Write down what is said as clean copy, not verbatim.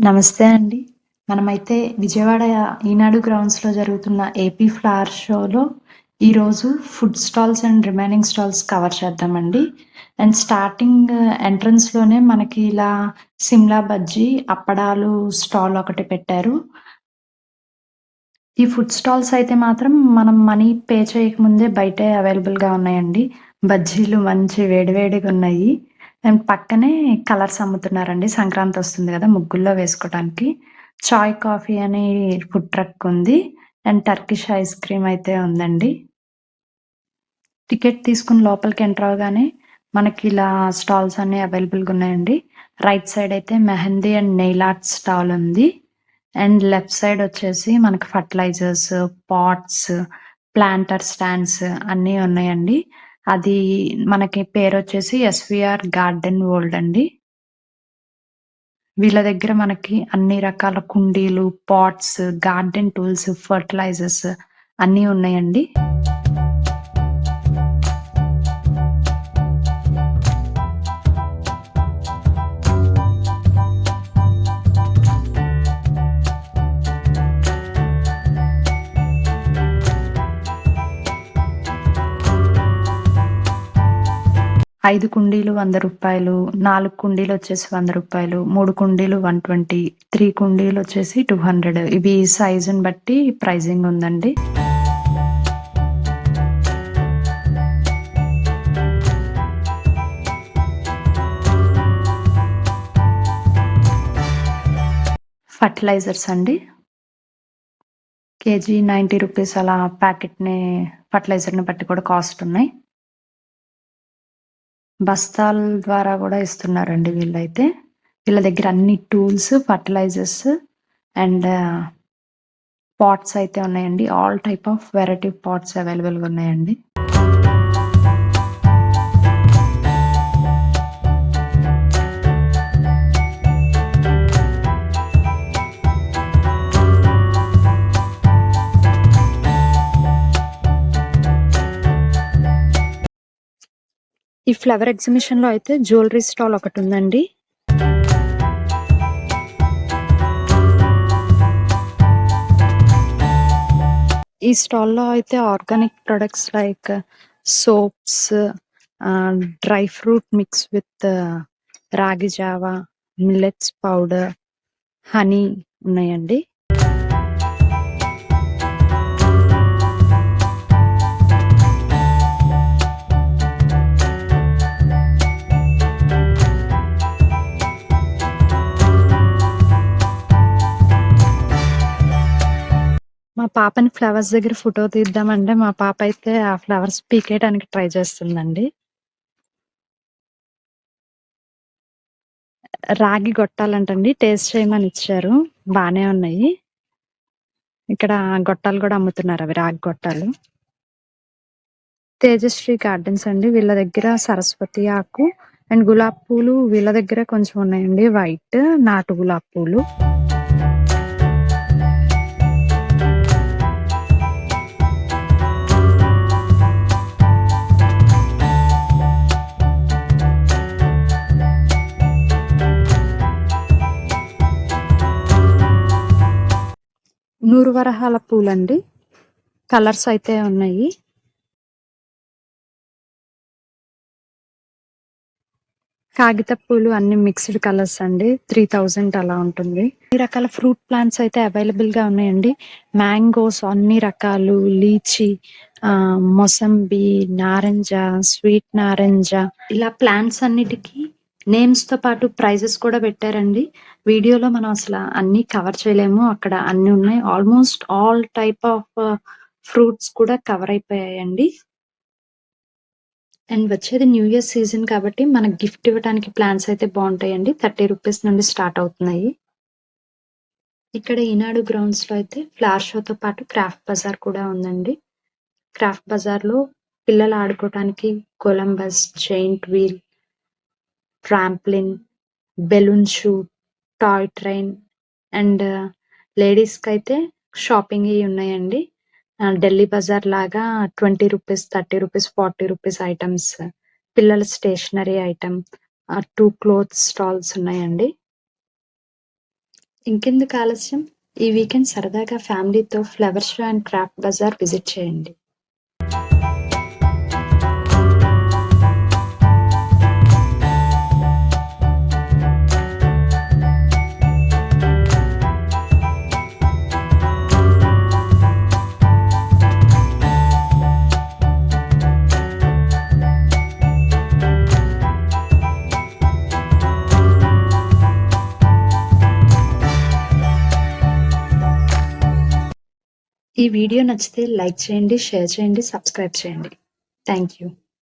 నమస్తే అండి. మనమైతే విజయవాడ ఈనాడు గ్రౌండ్స్‌లో జరుగుతున్న ఏపీ ఫ్లవర్ షోలో ఈరోజు food stalls and remaining stalls cover చేద్దామండి. అండ్ స్టార్టింగ్ ఎంట్రన్స్‌లోనే మనకి ఇలా సిమ్లా బజ్జీ, అప్పడాలు స్టాల్ ఒకటి పెట్టారు. ఈ ఫుడ్ స్టాల్స్ అయితే మాత్రం మనం మనీ పే చేయకముందే బయటే అవైలబుల్‌గా ఉన్నాయండి. బజ్జీలు మంచి వేడి వేడిగున్నాయి. అండ్ పక్కనే కలర్స్ అమ్ముతున్నారండి. సంక్రాంతొస్తుంది గదా! ముగ్గుల్లో వేసుకోటానికి. చాయ్ కాఫీ అని ఫుడ్ ట్రక్ ఉంది. అండ్ టర్కిష్ ఐస్ క్రీమ్ అయితే ఉందండి. టికెట్ తీసుకొని లోపలికి ఎంటర్ అవ్వగానే మనకిలా స్టాల్స్ అన్నీ అవైలబుల్‌గా ఉన్నాయండి. రైట్ సైడ్ అయితే mehndi and nail art stall ఉంది. అండ్ లెఫ్ట్ సైడ్ వచ్చేసి మనకి ఫర్టిలైజర్స్, పాట్స్, ప్లాంటర్ స్టాండ్స్ అన్నీ ఉన్నాయండి. అది మనకి పేరొచ్చేసి ఎస్‌విఆర్ గార్డెన్ వరల్డ్ అండి. వీళ్ళ దగ్గర మనకి అన్ని రకాల కుండీలు, పాట్స్, గార్డెన్ టూల్స్, ఫర్టిలైజర్స్ అన్నీ ఉన్నాయండి. 5 కుండీలు రూ. 100, 4 కుండీలొచ్చేసి రూ. 100, 3 కుండీలు 120, 3 కుండీలొచ్చేసి 200. ఇవి సైజుని బట్టి ప్రైజింగ్ ఉందండి. ఫర్టిలైజర్స్ అండి. కేజీ రూ. 90 అలా ప్యాకెట్‌ని ఫర్టిలైజర్‌ని బట్టి కూడా కాస్ట్ ఉన్నాయి. బస్తాల ద్వారా గూడా ఇస్తున్నారండి వీళ్ళైతే. వీళ్ళ దగ్గర అన్ని టూల్స్, ఫర్టిలైజర్స్ అండ్ పాట్స్ అయితే ఉన్నాయండి. All type of variety pots అవైలబుల్‌గా ఉన్నాయండి. ఈ ఫ్లవర్ ఎగ్జిబిషన్‌లో అయితే జ్యువెలరీ స్టాల్ ఒకటుందండి. ఈ స్టాల్‌లో అయితే organic products like soaps, dry fruit mix with రాగి జావా, మిల్లెట్స్ పౌడర్, హనీ ఉన్నాయండి. మా పాపని ఫ్లవర్స్ దగ్గర ఫోటో తీద్దామంటే మా పాప అయితే ఆ ఫ్లవర్స్ పీకేయడానికి ట్రై చేస్తుందండి. రాగి గొట్టాలంటండి టేస్ట్ చేయమని ఇచ్చారు. బానే ఉన్నాయి. ఇక్కడ గొట్టాలు గూడా అమ్ముతున్నారు అవి రాగి గొట్టాలు. తేజశ్రీ గార్డెన్స్ అండి. వీళ్ళ దగ్గర సరస్వతి ఆకు అండ్ గులాబీ పూలు వీళ్ళ దగ్గర కొంచెం ఉన్నాయండి. వైట్, నాటు గులాబీ పూలు. నూరు వరహాల పూలండి. కలర్స్ అయితే ఉన్నాయి. కాగితపు పూలు అన్ని మిక్స్డ్ కలర్స్ అండి. 3000 అలా ఉంటుంది. అన్ని రకాల ఫ్రూట్ ప్లాంట్స్ అయితే అవైలబుల్‌గా ఉన్నాయండి. మ్యాంగోస్ అన్ని రకాలు, లీచీ, మొసంబి, నారింజ, స్వీట్ నారింజ ఇలా ప్లాంట్స్ అన్నిటికి నేమ్స్‌తో పాటు ప్రైజెస్ కూడా పెట్టారండి. వీడియోలో మనం అసల అన్నీ కవర్ చేయలేము. అక్కడ అన్నీ ఉన్నాయి. Almost all type of fruits కూడా కవర్ అయిపోయాయండి. అండ్ వచ్చేది న్యూ ఇయర్ సీజన్ కాబట్టి మనకు గిఫ్ట్ ఇవ్వటానికి ప్లాన్స్ అయితే బావుంటాయండి. రూ. 30 నుండి స్టార్ట్ అవుతున్నాయి. ఇక్కడ ఈనాడు గ్రౌండ్స్‌లో అయితే ఫ్లవర్ షోతో పాటు క్రాఫ్ట్ బజార్ కూడా ఉందండి. క్రాఫ్ట్ బజార్‌లో పిల్లలు ఆడుకోవటానికి Columbus, giant wheel, trampoline, balloon shoot, toy train and లేడీస్‌కైతే షాపింగియి ఉన్నాయండి. ఢిల్లీ బజార్ లాగా రూ. 20, రూ. 30, రూ. 40 ఐటెమ్స్, పిల్లల స్టేషనరీ ఐటెమ్, 2 క్లోత్స్ స్టాల్స్ ఉన్నాయండి. ఇంకెందుకు ఆలస్యం, ఈ వీకెండ్ సరదాగా ఫ్యామిలీతో ఫ్లవర్ షో అండ్ క్రాఫ్ట్ బజార్ విజిట్ చేయండి. ఈ వీడియో నచ్చితే లైక్ చేయండి, షేర్ చేయండి, సబ్స్క్రైబ్ చేయండి. Thank you.